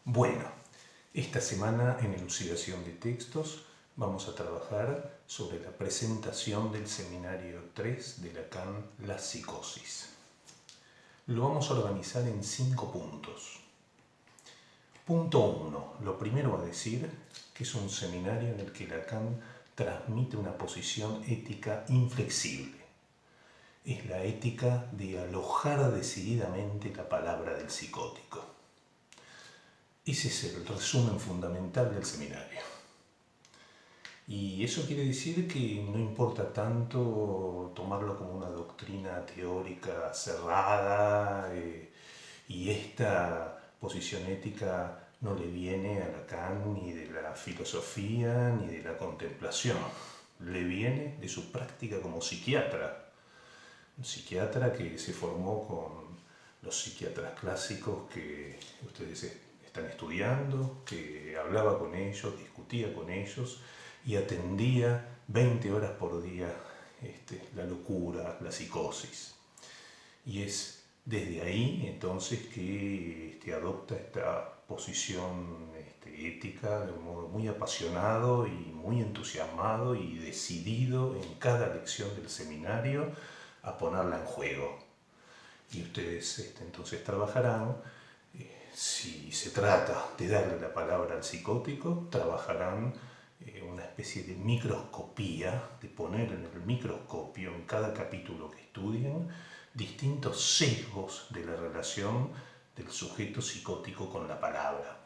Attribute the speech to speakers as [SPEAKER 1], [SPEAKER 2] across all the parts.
[SPEAKER 1] Bueno, esta semana en Elucidación de Textos vamos a trabajar sobre la presentación del seminario 3 de Lacan, la psicosis. Lo vamos a organizar en 5 puntos. Punto 1. Lo primero a decir que es un seminario en el que Lacan transmite una posición ética inflexible. Es la ética de alojar decididamente la palabra del psicótico. Ese es el resumen fundamental del seminario. Y eso quiere decir que no importa tanto tomarlo como una doctrina teórica cerrada y esta posición ética no le viene a Lacan ni de la filosofía ni de la contemplación. Le viene de su práctica como psiquiatra. Un psiquiatra que se formó con los psiquiatras clásicos que ustedes están estudiando, que hablaba con ellos, discutía con ellos y atendía 20 horas por día la locura, la psicosis. Y es desde ahí entonces que adopta esta posición ética de un modo muy apasionado y muy entusiasmado y decidido en cada lección del seminario a ponerla en juego. Y ustedes entonces trabajarán, si se trata de darle la palabra al psicótico, trabajarán una especie de microscopía, de poner en el microscopio, en cada capítulo que estudien, distintos sesgos de la relación del sujeto psicótico con la palabra.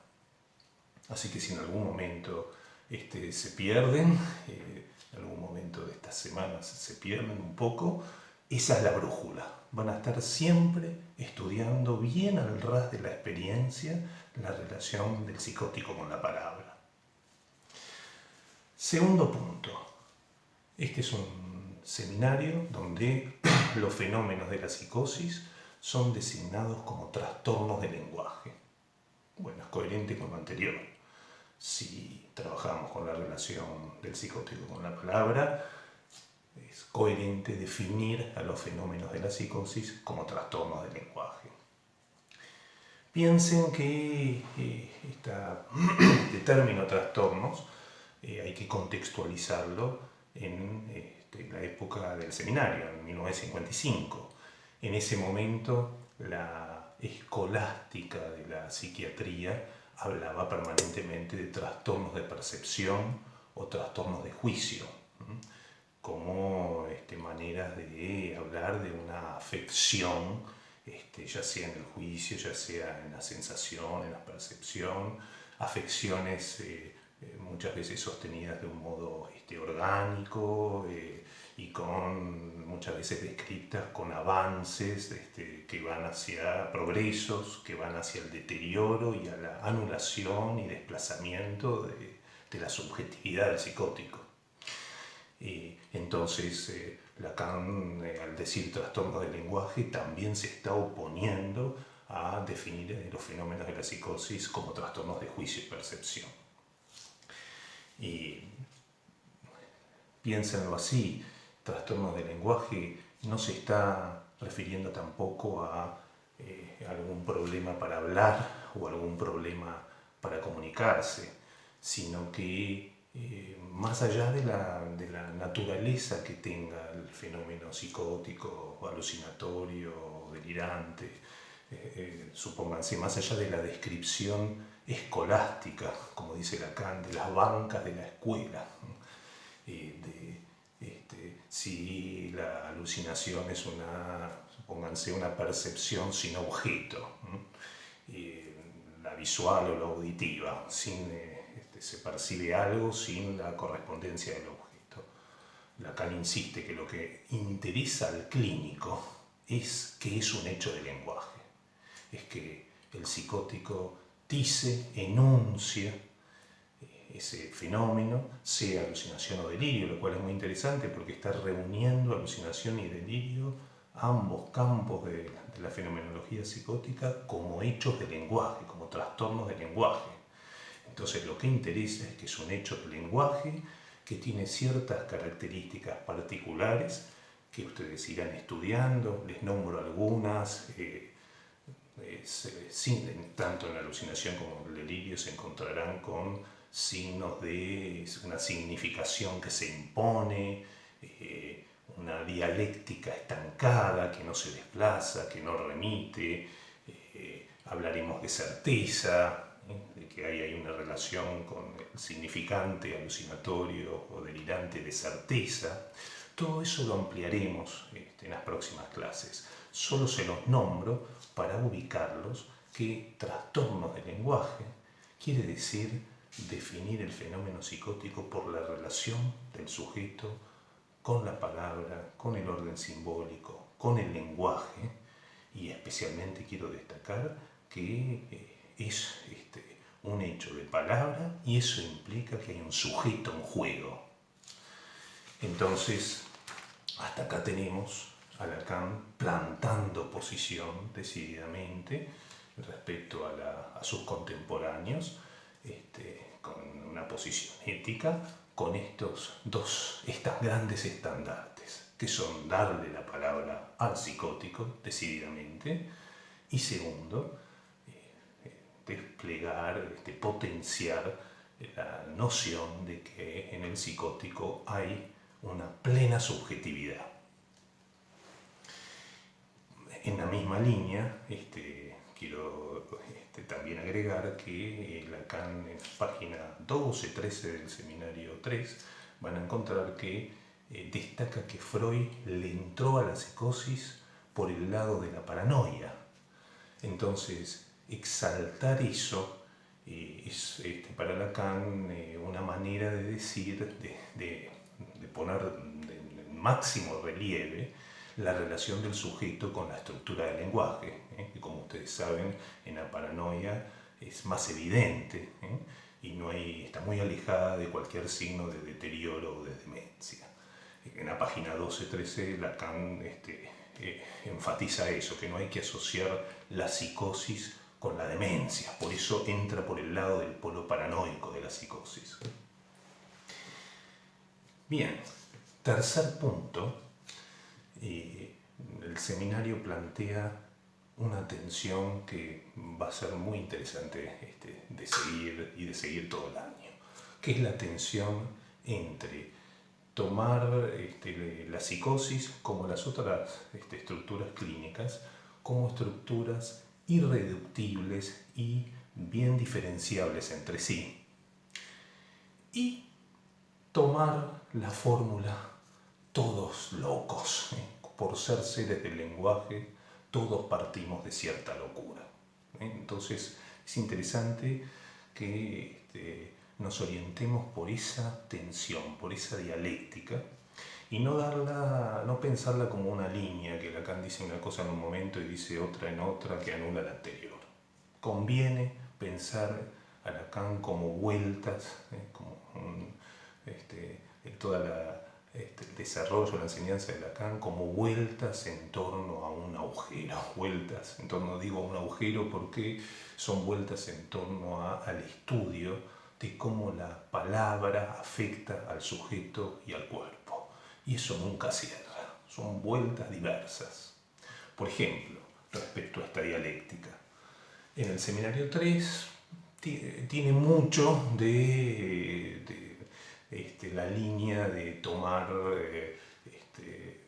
[SPEAKER 1] Así que si en algún momento se pierden, en algún momento de estas semanas se pierden un poco, esa es la brújula. Van a estar siempre estudiando bien al ras de la experiencia la relación del psicótico con la palabra. Segundo punto. Este es un seminario donde los fenómenos de la psicosis son designados como trastornos del lenguaje. Bueno, es coherente con lo anterior. Si trabajamos con la relación del psicótico con la palabra, es coherente definir a los fenómenos de la psicosis como trastornos del lenguaje. Piensen que este término trastornos hay que contextualizarlo en la época del seminario, en 1955. En ese momento la escolástica de la psiquiatría hablaba permanentemente de trastornos de percepción o trastornos de juicio, como maneras de hablar de una afección, ya sea en el juicio, ya sea en la sensación, en la percepción, afecciones muchas veces sostenidas de un modo orgánico y muchas veces descritas con avances que van hacia progresos, que van hacia el deterioro y a la anulación y desplazamiento de la subjetividad del psicótico. Entonces Lacan, al decir trastorno del lenguaje, también se está oponiendo a definir los fenómenos de la psicosis como trastornos de juicio y percepción. Y piénsenlo así, trastornos del lenguaje no se está refiriendo tampoco a algún problema para hablar o algún problema para comunicarse, sino que más allá de la naturaleza que tenga el fenómeno psicótico, alucinatorio, delirante, supónganse, más allá de la descripción escolástica, como dice Lacan, de las bancas de la escuela, si la alucinación es supónganse, una percepción sin objeto, la visual o la auditiva, se percibe algo sin la correspondencia del objeto. Lacan insiste que lo que interesa al clínico es que es un hecho de lenguaje, es que el psicótico dice, enuncia ese fenómeno, sea alucinación o delirio, lo cual es muy interesante porque está reuniendo alucinación y delirio, ambos campos de la fenomenología psicótica, como hechos de lenguaje, como trastornos de lenguaje. Entonces lo que interesa es que es un hecho de lenguaje que tiene ciertas características particulares que ustedes irán estudiando. Les nombro algunas. Tanto en la alucinación como en el delirio se encontrarán con signos de una significación que se impone, una dialéctica estancada que no se desplaza, que no remite. Hablaremos de certeza, de que hay una relación con el significante alucinatorio o delirante de certeza. Todo eso lo ampliaremos en las próximas clases. Solo se los nombro para ubicarlos que trastornos del lenguaje quiere decir definir el fenómeno psicótico por la relación del sujeto con la palabra, con el orden simbólico, con el lenguaje, y especialmente quiero destacar que es un hecho de palabra y eso implica que hay un sujeto en juego. Entonces, hasta acá tenemos a Lacan plantando posición decididamente respecto a sus contemporáneos, con una posición ética, con estas grandes estandartes, que son darle la palabra al psicótico decididamente, y segundo, desplegar, potenciar la noción de que en el psicótico hay una plena subjetividad. En la misma línea, quiero también agregar que Lacan en página 12, 13 del seminario 3 van a encontrar que destaca que Freud le entró a la psicosis por el lado de la paranoia. Entonces, exaltar eso es para Lacan una manera de decir, de poner en máximo relieve la relación del sujeto con la estructura del lenguaje, que como ustedes saben en la paranoia es más evidente, y está muy alejada de cualquier signo de deterioro o de demencia. En la página 12-13 Lacan enfatiza eso, que no hay que asociar la psicosis con la demencia, por eso entra por el lado del polo paranoico de la psicosis. Bien, tercer punto, el seminario plantea una tensión que va a ser muy interesante de seguir y de seguir todo el año, que es la tensión entre tomar la psicosis como las otras estructuras clínicas como estructuras irreductibles y bien diferenciables entre sí, y tomar la fórmula todos locos, por ser seres del lenguaje, todos partimos de cierta locura. Entonces es interesante que nos orientemos por esa tensión, por esa dialéctica, y no pensarla como una línea, que Lacan dice una cosa en un momento y dice otra en otra que anula la anterior. Conviene pensar a Lacan como vueltas, como el desarrollo, la enseñanza de Lacan como vueltas en torno a un agujero, digo un agujero porque son vueltas en torno al estudio de cómo la palabra afecta al sujeto y al cuerpo. Y eso nunca cierra, son vueltas diversas. Por ejemplo, respecto a esta dialéctica, en el seminario 3 tiene mucho de la línea de tomar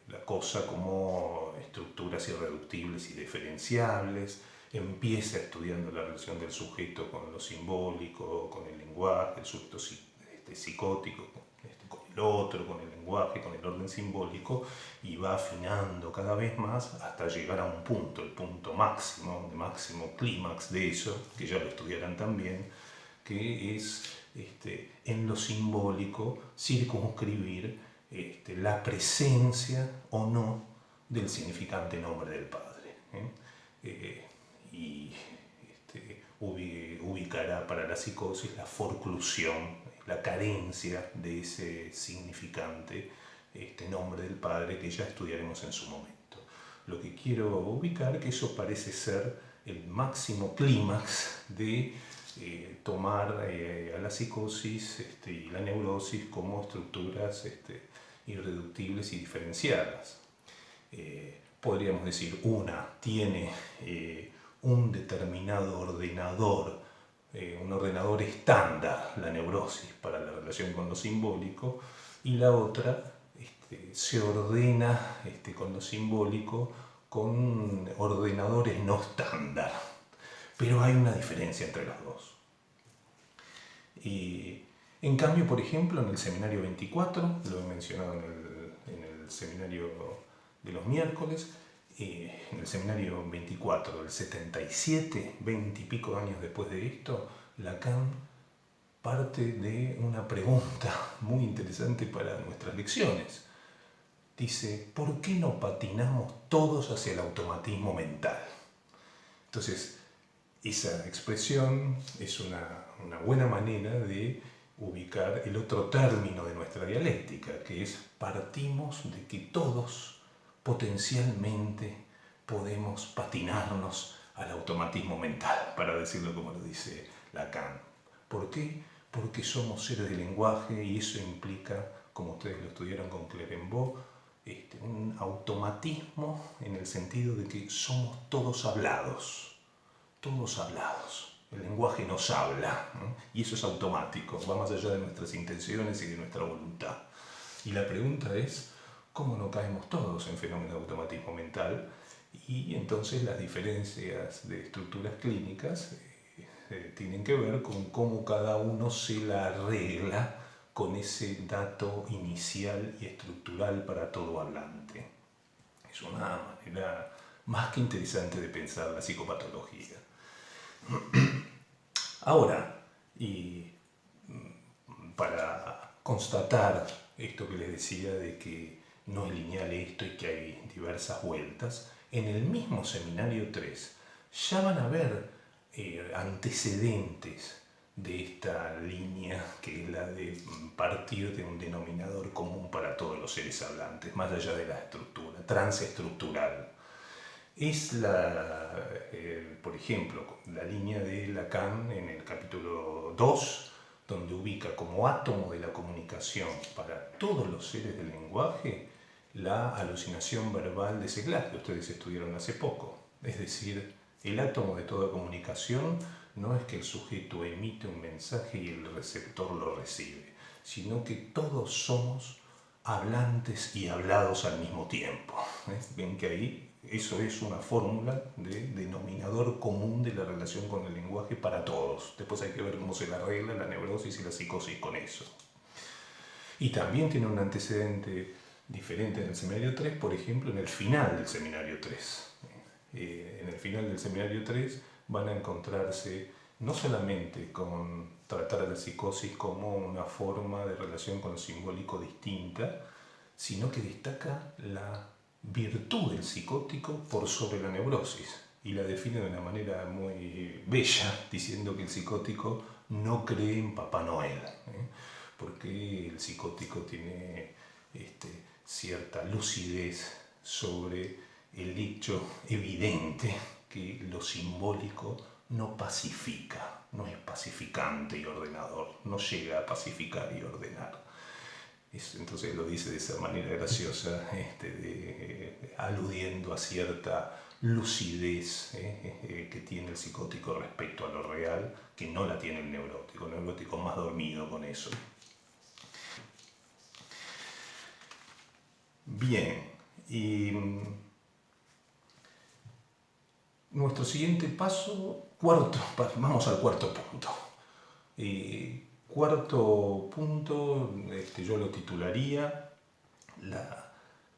[SPEAKER 1] la cosa como estructuras irreductibles y diferenciables. Empieza estudiando la relación del sujeto con lo simbólico, con el lenguaje, el sujeto psicótico, con el otro, con el lenguaje, con el orden simbólico, y va afinando cada vez más hasta llegar a un punto, el punto máximo, el máximo clímax de eso, que ya lo estudiarán también, que es en lo simbólico circunscribir la presencia o no del significante nombre del Padre. Y ubicará para la psicosis la forclusión, la carencia de ese significante nombre del Padre, que ya estudiaremos en su momento. Lo que quiero ubicar es que eso parece ser el máximo clímax de tomar a la psicosis y la neurosis como estructuras irreductibles y diferenciadas. podríamos decir, una tiene un determinado ordenador, un ordenador estándar, la neurosis, para la relación con lo simbólico, y la otra se ordena con lo simbólico con ordenadores no estándar. Pero hay una diferencia entre las dos. En cambio, por ejemplo, en el seminario 24, lo he mencionado en el seminario de los miércoles, en el seminario 24 del 77, 20 y pico años después de esto, Lacan parte de una pregunta muy interesante para nuestras lecciones. Dice, ¿por qué no patinamos todos hacia el automatismo mental? Entonces, esa expresión es una buena manera de ubicar el otro término de nuestra dialéctica, que es partimos de que todos potencialmente podemos patinarnos al automatismo mental, para decirlo como lo dice Lacan. ¿Por qué? Porque somos seres de lenguaje y eso implica, como ustedes lo estudiaron con Clerenbaugh, un automatismo en el sentido de que somos todos hablados. Todos hablados. El lenguaje nos habla, ¿no? Y eso es automático, va más allá de nuestras intenciones y de nuestra voluntad. Y la pregunta es, ¿cómo no caemos todos en fenómeno de automatismo mental? Y entonces las diferencias de estructuras clínicas tienen que ver con cómo cada uno se la arregla con ese dato inicial y estructural para todo hablante. Es una manera más que interesante de pensar la psicopatología. Ahora, y para constatar esto que les decía de que no es lineal esto y que hay diversas vueltas, en el mismo seminario 3 ya van a ver antecedentes de esta línea que es la de partir de un denominador común para todos los seres hablantes, más allá de la estructura, transestructural. Es por ejemplo, la línea de Lacan en el capítulo 2, donde ubica como átomo de la comunicación para todos los seres del lenguaje la alucinación verbal de Seglar, que ustedes estudiaron hace poco. Es decir, el átomo de toda comunicación no es que el sujeto emite un mensaje y el receptor lo recibe, sino que todos somos hablantes y hablados al mismo tiempo. Ven que ahí eso es una fórmula de denominador común de la relación con el lenguaje para todos. Después hay que ver cómo se la arregla la neurosis y la psicosis con eso. Y también tiene un antecedente diferente en el seminario 3, por ejemplo, en el final del seminario 3. En el final del seminario 3 van a encontrarse no solamente con tratar a la psicosis como una forma de relación con lo simbólico distinta, sino que destaca la virtud del psicótico por sobre la neurosis y la define de una manera muy bella, diciendo que el psicótico no cree en Papá Noel, porque el psicótico tiene cierta lucidez sobre el hecho evidente que lo simbólico no pacifica, no es pacificante y ordenador, no llega a pacificar y ordenar. Entonces lo dice de esa manera graciosa, aludiendo a cierta lucidez que tiene el psicótico respecto a lo real, que no la tiene el neurótico más dormido con eso. Bien, y nuestro siguiente paso, vamos al cuarto punto. Cuarto punto, yo lo titularía la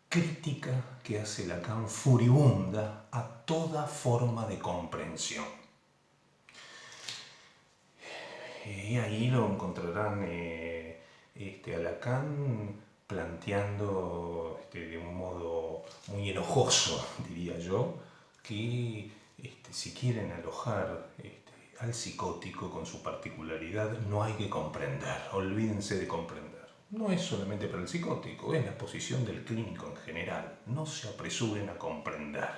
[SPEAKER 1] crítica que hace Lacan furibunda a toda forma de comprensión. Y ahí lo encontrarán a Lacan planteando de un modo muy enojoso, diría yo, que si quieren alojar al psicótico con su particularidad, no hay que comprender, olvídense de comprender. No es solamente para el psicótico, es la posición del clínico en general. No se apresuren a comprender,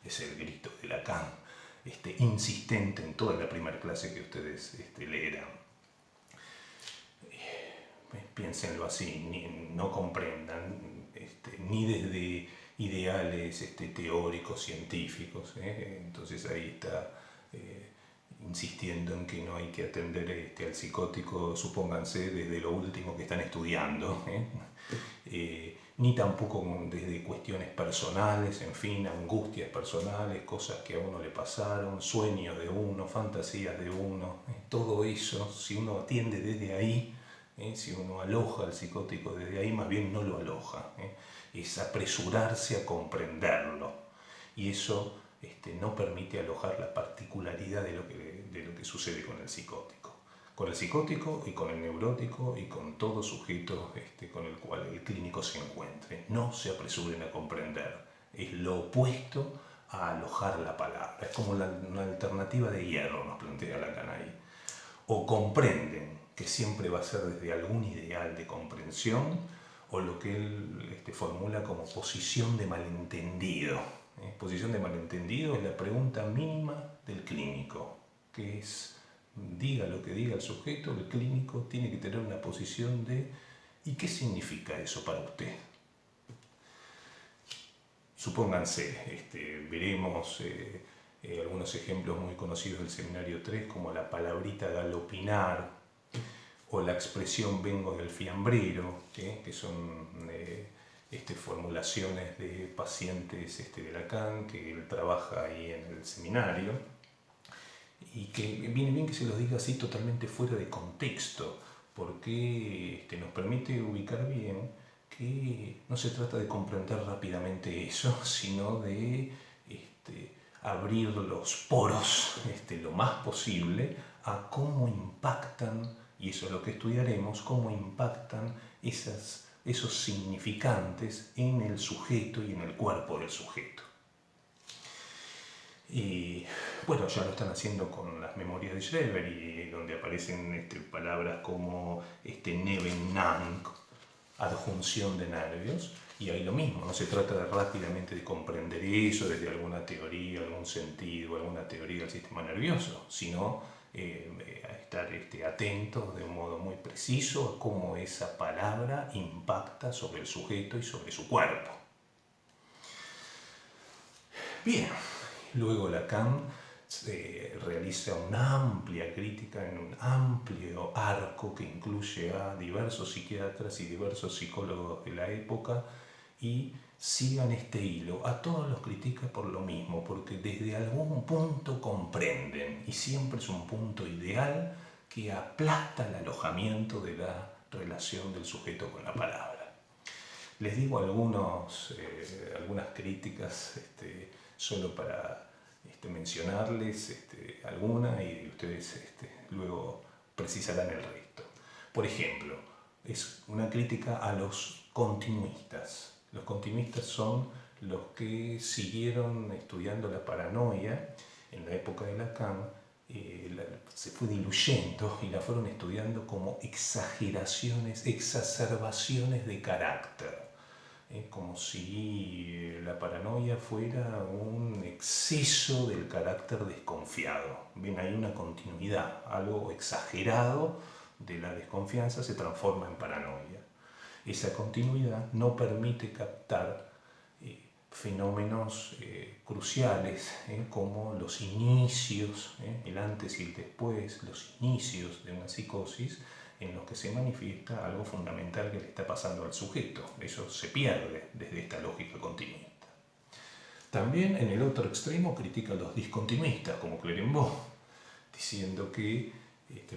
[SPEAKER 1] es el grito de Lacan, insistente en toda la primera clase que ustedes leerán. Piénsenlo así, no comprendan, ni desde ideales teóricos, científicos. Entonces ahí está insistiendo en que no hay que atender al psicótico, supónganse, desde lo último que están estudiando, ni tampoco desde cuestiones personales, en fin, angustias personales, cosas que a uno le pasaron, sueños de uno, fantasías de uno, todo eso, si uno atiende desde ahí, si uno aloja al psicótico desde ahí, más bien no lo aloja, es apresurarse a comprenderlo, y eso no permite alojar la particularidad de lo que sucede con el psicótico. Con el psicótico y con el neurótico y con todo sujeto con el cual el clínico se encuentre. No se apresuren a comprender. Es lo opuesto a alojar la palabra. Es como una alternativa de hierro, nos plantea Lacan ahí. O comprenden, que siempre va a ser desde algún ideal de comprensión, o lo que él formula como posición de malentendido. Posición de malentendido es la pregunta mínima del clínico, que es, diga lo que diga el sujeto, el clínico tiene que tener una posición de ¿y qué significa eso para usted? Supónganse, veremos algunos ejemplos muy conocidos del seminario 3, como la palabrita galopinar o la expresión vengo del fiambrero, que son formulaciones de pacientes de Lacan que él trabaja ahí en el seminario, y que viene bien que se los diga así totalmente fuera de contexto, porque nos permite ubicar bien que no se trata de comprender rápidamente eso, sino de abrir los poros lo más posible a cómo impactan, y eso es lo que estudiaremos, cómo impactan esos significantes en el sujeto y en el cuerpo del sujeto. Y bueno, ya lo están haciendo con las memorias de Schreber, donde aparecen palabras como Nebenang, adjunción de nervios, y ahí lo mismo, no se trata de rápidamente de comprender eso desde alguna teoría, algún sentido, alguna teoría del sistema nervioso, sino a estar atentos de un modo muy preciso a cómo esa palabra impacta sobre el sujeto y sobre su cuerpo. Bien. Luego Lacan realiza una amplia crítica en un amplio arco que incluye a diversos psiquiatras y diversos psicólogos de la época, y sigan este hilo. A todos los critica por lo mismo, porque desde algún punto comprenden, y siempre es un punto ideal que aplasta el alojamiento de la relación del sujeto con la palabra. Les digo algunas críticas solo para mencionarles alguna, y ustedes luego precisarán el resto. Por ejemplo, es una crítica a los continuistas. Los continuistas son los que siguieron estudiando la paranoia en la época de Lacan, se fue diluyendo y la fueron estudiando como exageraciones, exacerbaciones de carácter. Como si la paranoia fuera un exceso del carácter desconfiado. Ven, hay una continuidad, algo exagerado de la desconfianza se transforma en paranoia. Esa continuidad no permite captar fenómenos cruciales, como los inicios, el antes y el después, los inicios de una psicosis, en los que se manifiesta algo fundamental que le está pasando al sujeto. Eso se pierde desde esta lógica continuista. También en el otro extremo critica a los discontinuistas, como Clérambault, diciendo que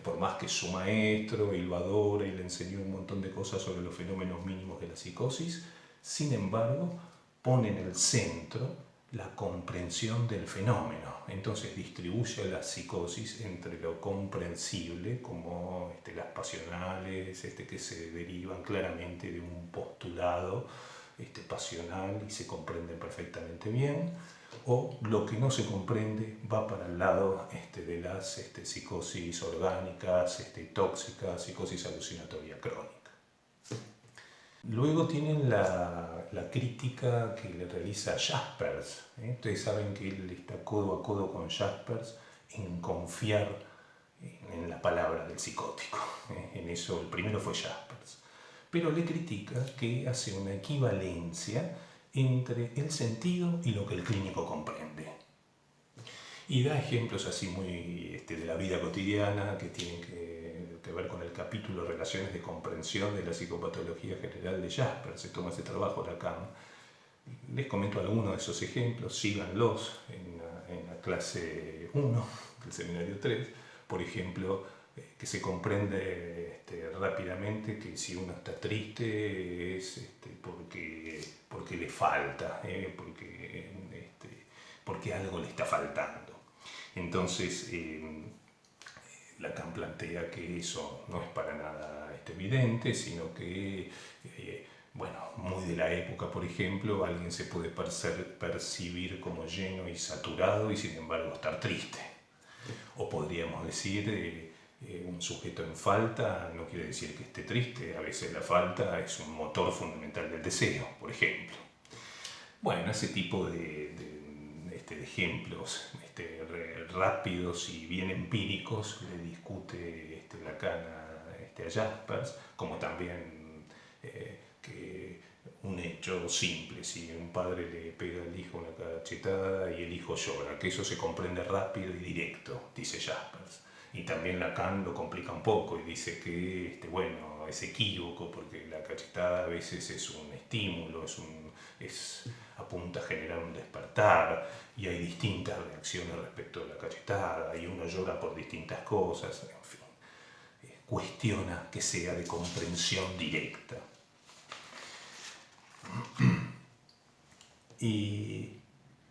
[SPEAKER 1] por más que es su maestro y lo adora y le enseñó un montón de cosas sobre los fenómenos mínimos de la psicosis, sin embargo pone en el centro la comprensión del fenómeno. Entonces distribuye la psicosis entre lo comprensible, como las pasionales, que se derivan claramente de un postulado pasional y se comprenden perfectamente bien, o lo que no se comprende va para el lado de las psicosis orgánicas, tóxicas, psicosis alucinatoria crónica. Luego tienen la crítica que le realiza Jaspers. Ustedes saben que él está codo a codo con Jaspers en confiar en la palabra del psicótico. En eso el primero fue Jaspers. Pero le critica que hace una equivalencia entre el sentido y lo que el clínico comprende. Y da ejemplos así muy de la vida cotidiana que tienen que ver con el capítulo Relaciones de comprensión de la psicopatología general de Jaspers. Se toma ese trabajo Lacan. Les comento algunos de esos ejemplos, síganlos en la clase 1 del seminario 3. Por ejemplo, que se comprende rápidamente que si uno está triste es porque le falta, porque algo le está faltando. Entonces, Lacan plantea que eso no es para nada evidente, sino que, muy de la época, por ejemplo, alguien se puede percibir como lleno y saturado y sin embargo estar triste. O podríamos decir, un sujeto en falta no quiere decir que esté triste, a veces la falta es un motor fundamental del deseo, por ejemplo. Bueno, ese tipo de ejemplos rápidos y bien empíricos le discute Lacan a Jaspers, como también que un hecho simple, si un padre le pega al hijo una cachetada y el hijo llora, que eso se comprende rápido y directo, dice Jaspers. Y también Lacan lo complica un poco y dice que es equívoco porque la cachetada a veces es un estímulo, apunta a generar un despertar y hay distintas reacciones respecto a la cachetada y uno llora por distintas cosas, en fin. Cuestiona que sea de comprensión directa. Y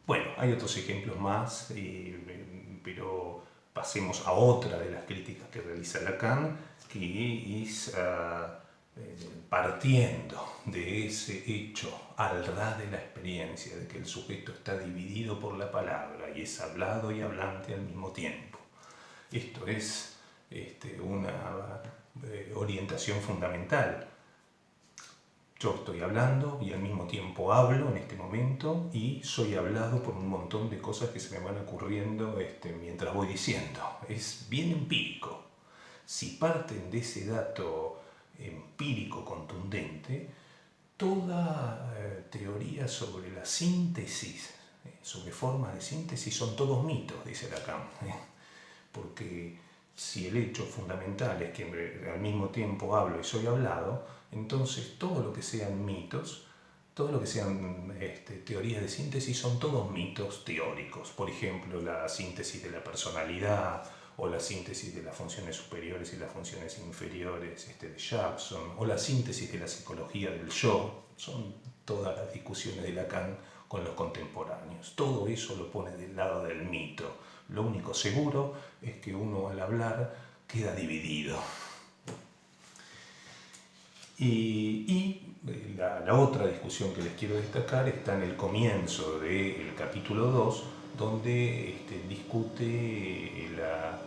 [SPEAKER 1] bueno, hay otros ejemplos más, pero pasemos a otra de las críticas que realiza Lacan, que es partiendo de ese hecho al ras de la experiencia, de que el sujeto está dividido por la palabra y es hablado y hablante al mismo tiempo. Esto es una orientación fundamental. Yo estoy hablando y al mismo tiempo hablo en este momento y soy hablado por un montón de cosas que se me van ocurriendo mientras voy diciendo. Es bien empírico. Si parten de ese dato empírico contundente, toda teoría sobre la síntesis, sobre formas de síntesis, son todos mitos, dice Lacan. Porque si el hecho fundamental es que al mismo tiempo hablo y soy hablado, entonces todo lo que sean mitos, todo lo que sean teorías de síntesis son todos mitos teóricos. Por ejemplo, la síntesis de la personalidad o la síntesis de las funciones superiores y las funciones inferiores de Jackson, o la síntesis de la psicología del yo, son todas las discusiones de Lacan con los contemporáneos. Todo eso lo pone del lado del mito. Lo único seguro es que uno al hablar queda dividido. Y la otra discusión que les quiero destacar está en el comienzo del capítulo 2, donde discute la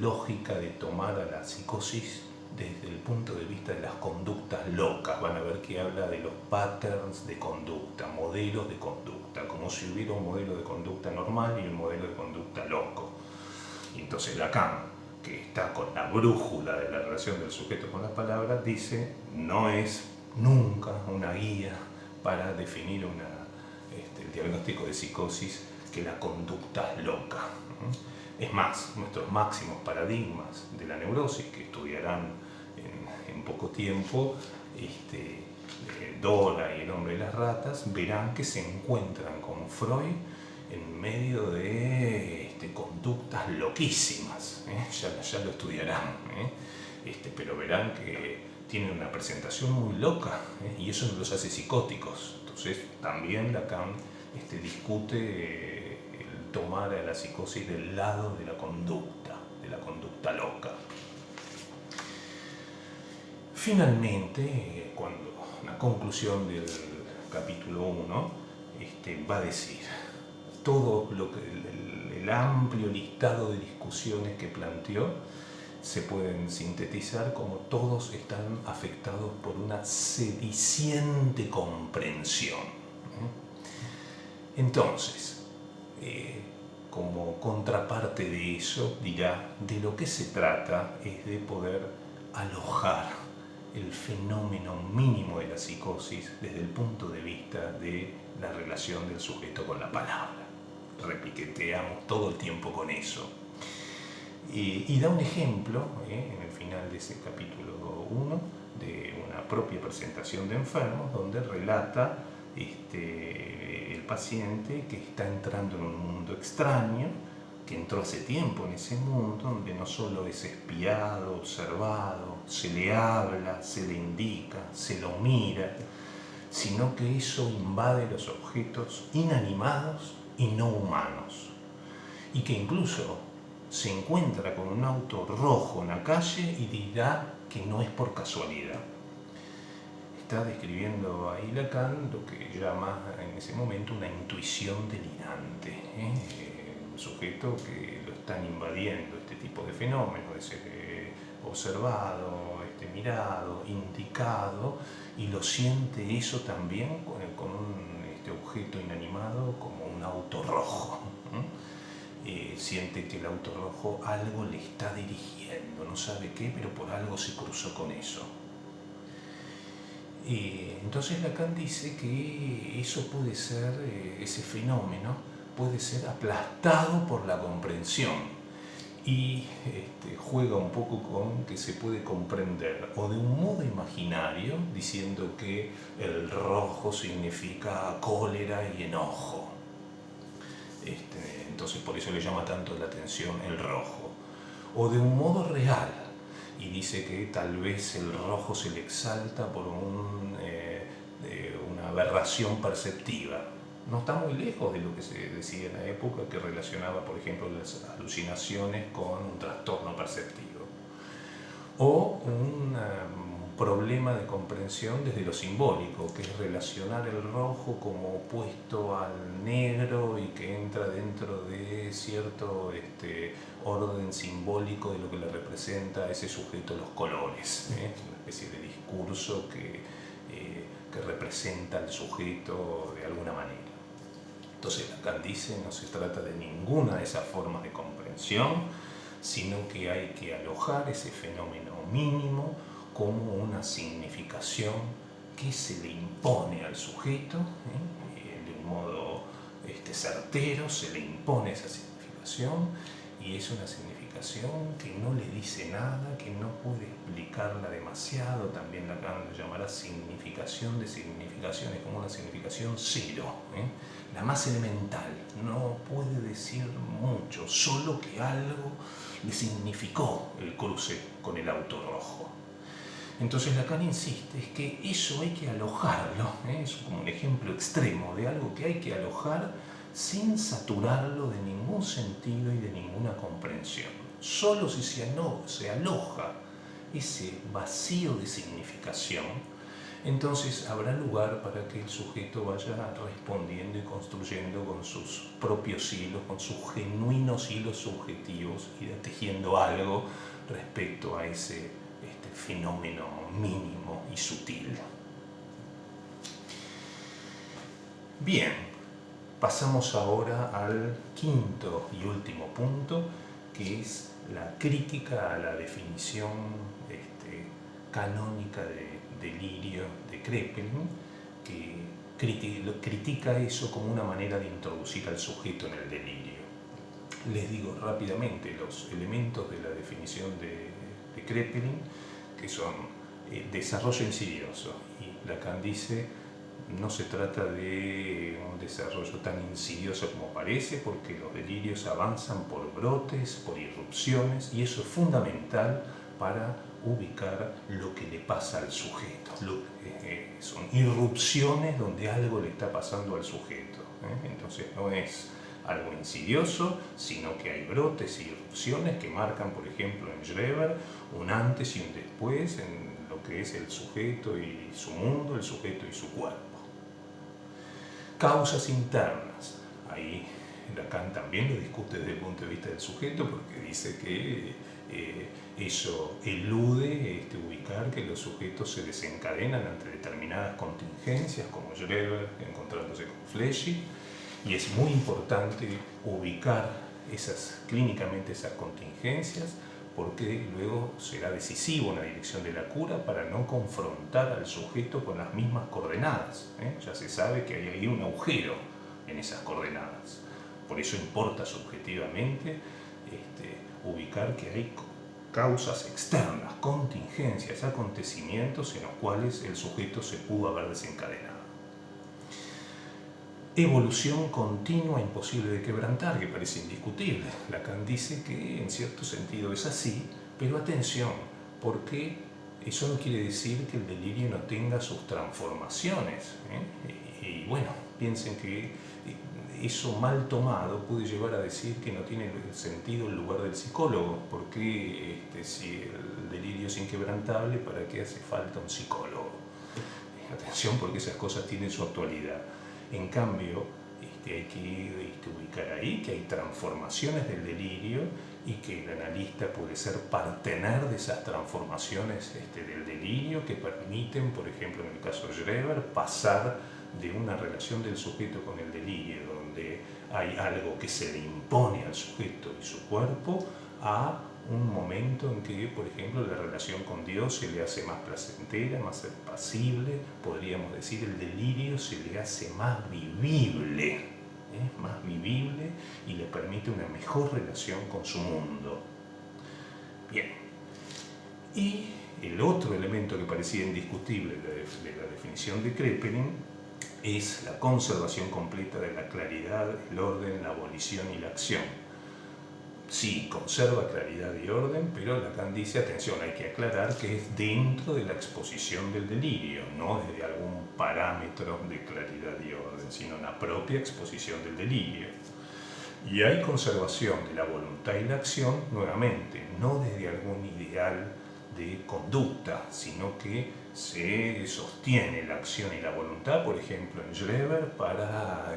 [SPEAKER 1] lógica de tomar a la psicosis desde el punto de vista de las conductas locas. Van a ver que habla de los patterns de conducta, modelos de conducta, como si hubiera un modelo de conducta normal y un modelo de conducta loco. Y entonces Lacan, que está con la brújula de la relación del sujeto con las palabras, dice, no es nunca una guía para definir el diagnóstico de psicosis que la conducta loca. Es más, nuestros máximos paradigmas de la neurosis, que estudiarán en poco tiempo, Dora y el hombre y las ratas, verán que se encuentran con Freud en medio de conductas loquísimas. Ya lo estudiarán, pero verán que tienen una presentación muy loca, y eso no los hace psicóticos. Entonces también Lacan discute el tomar a la psicosis del lado de la conducta loca. Finalmente, cuando la conclusión del capítulo 1 va a decir todo lo que el amplio listado de discusiones que planteó se pueden sintetizar como todos están afectados por una sediciente comprensión. Entonces, como contraparte de eso, dirá, de lo que se trata es de poder alojar el fenómeno mínimo de la psicosis desde el punto de vista de la relación del sujeto con la palabra. Repiqueteamos todo el tiempo con eso. Y da un ejemplo, en el final de ese capítulo 1, de una propia presentación de enfermos, donde relata el paciente que está entrando en un mundo extraño, que entró hace tiempo en ese mundo, donde no solo es espiado, observado, se le habla, se le indica, se lo mira, sino que eso invade los objetos inanimados y no humanos, y que incluso se encuentra con un auto rojo en la calle y dirá que no es por casualidad. Está describiendo ahí Lacan lo que llama en ese momento una intuición delirante. Un sujeto que lo están invadiendo este tipo de fenómenos, de ser observado, mirado, indicado, y lo siente eso también con un objeto inanimado como un auto rojo. Siente que el auto rojo algo le está dirigiendo, no sabe qué, pero por algo se cruzó con eso. Entonces Lacan dice que eso puede ser, ese fenómeno puede ser aplastado por la comprensión, y juega un poco con que se puede comprender o de un modo imaginario, diciendo que el rojo significa cólera y enojo. Entonces por eso le llama tanto la atención el rojo, o de un modo real, y dice que tal vez el rojo se le exalta por una aberración perceptiva. No está muy lejos de lo que se decía en la época, que relacionaba, por ejemplo, las alucinaciones con un trastorno perceptivo, o un problema de comprensión desde lo simbólico, que es relacionar el rojo como opuesto al negro y que entra dentro de cierto orden simbólico de lo que le representa a ese sujeto los colores, una especie de discurso que representa al sujeto de alguna manera. Entonces Lacan dice, no se trata de ninguna de esas formas de comprensión, sino que hay que alojar ese fenómeno mínimo como una significación que se le impone al sujeto, de un modo certero, se le impone esa significación, y es una significación que no le dice nada, que no puede explicarla demasiado. También Lacan lo llamará significación de significaciones, como una significación cero, la más elemental. No puede decir mucho, solo que algo le significó el cruce con el auto rojo. Entonces Lacan insiste, es que eso hay que alojarlo, es como un ejemplo extremo de algo que hay que alojar sin saturarlo de ningún sentido y de ninguna comprensión. Solo si se aloja ese vacío de significación, entonces habrá lugar para que el sujeto vaya respondiendo y construyendo con sus propios hilos, con sus genuinos hilos subjetivos, y tejiendo algo respecto a ese fenómeno mínimo y sutil. Bien, pasamos ahora al quinto y último punto, que es la crítica a la definición canónica de delirio de Kraepelin, que critica eso como una manera de introducir al sujeto en el delirio. Les digo rápidamente los elementos de la definición de Kraepelin, que son desarrollo insidioso, y Lacan dice no se trata de un desarrollo tan insidioso como parece, porque los delirios avanzan por brotes, por irrupciones, y eso es fundamental para ubicar lo que le pasa al sujeto. Son irrupciones donde algo le está pasando al sujeto, entonces no es algo insidioso, sino que hay brotes y irrupciones que marcan, por ejemplo, en Schreber, un antes y un después en lo que es el sujeto y su mundo, el sujeto y su cuerpo. Causas internas. Ahí Lacan también lo discute desde el punto de vista del sujeto, porque dice que eso elude ubicar que los sujetos se desencadenan ante determinadas contingencias, como Schreber encontrándose con Fleshy, y es muy importante ubicar clínicamente esas contingencias porque luego será decisivo en la dirección de la cura para no confrontar al sujeto con las mismas coordenadas. Ya se sabe que hay ahí un agujero en esas coordenadas. Por eso importa subjetivamente ubicar que hay causas externas, contingencias, acontecimientos en los cuales el sujeto se pudo haber desencadenado. Evolución continua imposible de quebrantar, que parece indiscutible. Lacan dice que en cierto sentido es así, pero atención, porque eso no quiere decir que el delirio no tenga sus transformaciones. Y bueno, piensen que eso mal tomado puede llevar a decir que no tiene sentido el lugar del psicólogo, porque si el delirio es inquebrantable, ¿para qué hace falta un psicólogo? Atención, porque esas cosas tienen su actualidad. En cambio, hay que ubicar ahí que hay transformaciones del delirio y que el analista puede ser partener de esas transformaciones del delirio que permiten, por ejemplo, en el caso de Schreber, pasar de una relación del sujeto con el delirio, donde hay algo que se le impone al sujeto y su cuerpo, a un momento en que, por ejemplo, la relación con Dios se le hace más placentera, más apacible, podríamos decir, el delirio se le hace más vivible y le permite una mejor relación con su mundo. Bien, y el otro elemento que parecía indiscutible de la definición de Kraepelin es la conservación completa de la claridad, el orden, la abolición y la acción. Sí, conserva claridad y orden, pero Lacan dice, atención, hay que aclarar que es dentro de la exposición del delirio, no desde algún parámetro de claridad y orden, sino una propia exposición del delirio. Y hay conservación de la voluntad y la acción, nuevamente, no desde algún ideal de conducta, sino que se sostiene la acción y la voluntad, por ejemplo en Schreber, para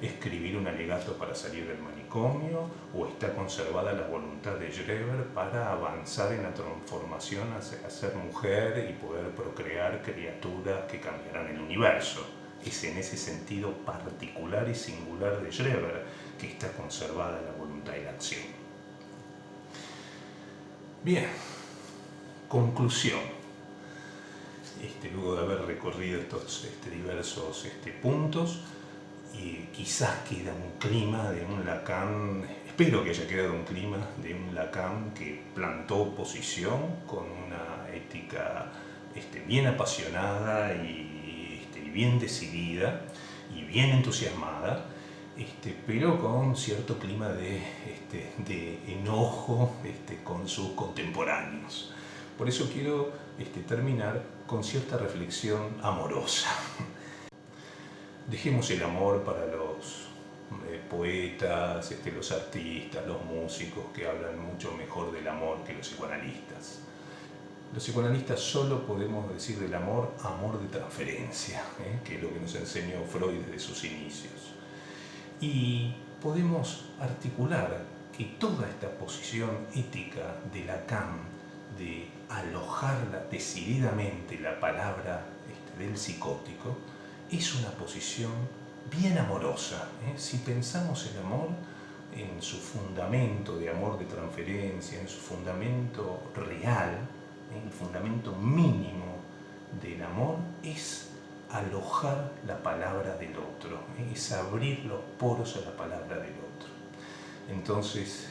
[SPEAKER 1] escribir un alegato para salir del manicomio, o está conservada la voluntad de Schreber para avanzar en la transformación hacia ser mujer y poder procrear criaturas que cambiarán el universo. Es en ese sentido particular y singular de Schreber que está conservada la voluntad y la acción. Bien, conclusión. Luego de haber recorrido estos diversos puntos, y quizás queda un clima de un Lacan, espero que haya quedado un clima de un Lacan que plantó posición con una ética bien apasionada y bien decidida y bien entusiasmada, pero con cierto clima de enojo con sus contemporáneos. Por eso quiero terminar con cierta reflexión amorosa. Dejemos el amor para los poetas, los artistas, los músicos que hablan mucho mejor del amor que los psicoanalistas. Los psicoanalistas solo podemos decir del amor, amor de transferencia, que es lo que nos enseñó Freud desde sus inicios. Y podemos articular que toda esta posición ética de Lacan, de alojar decididamente la palabra del psicótico, es una posición bien amorosa. Si pensamos el amor en su fundamento de amor de transferencia, en su fundamento real, el fundamento mínimo del amor es alojar la palabra del otro, es abrir los poros a la palabra del otro. Entonces,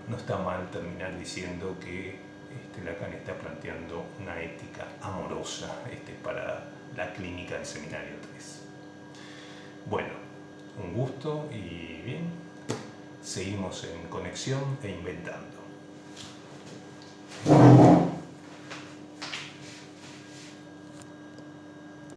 [SPEAKER 1] no está mal terminar diciendo que Lacan está planteando una ética amorosa para la clínica del Seminario 3. Bueno, un gusto y bien, seguimos en conexión e inventando.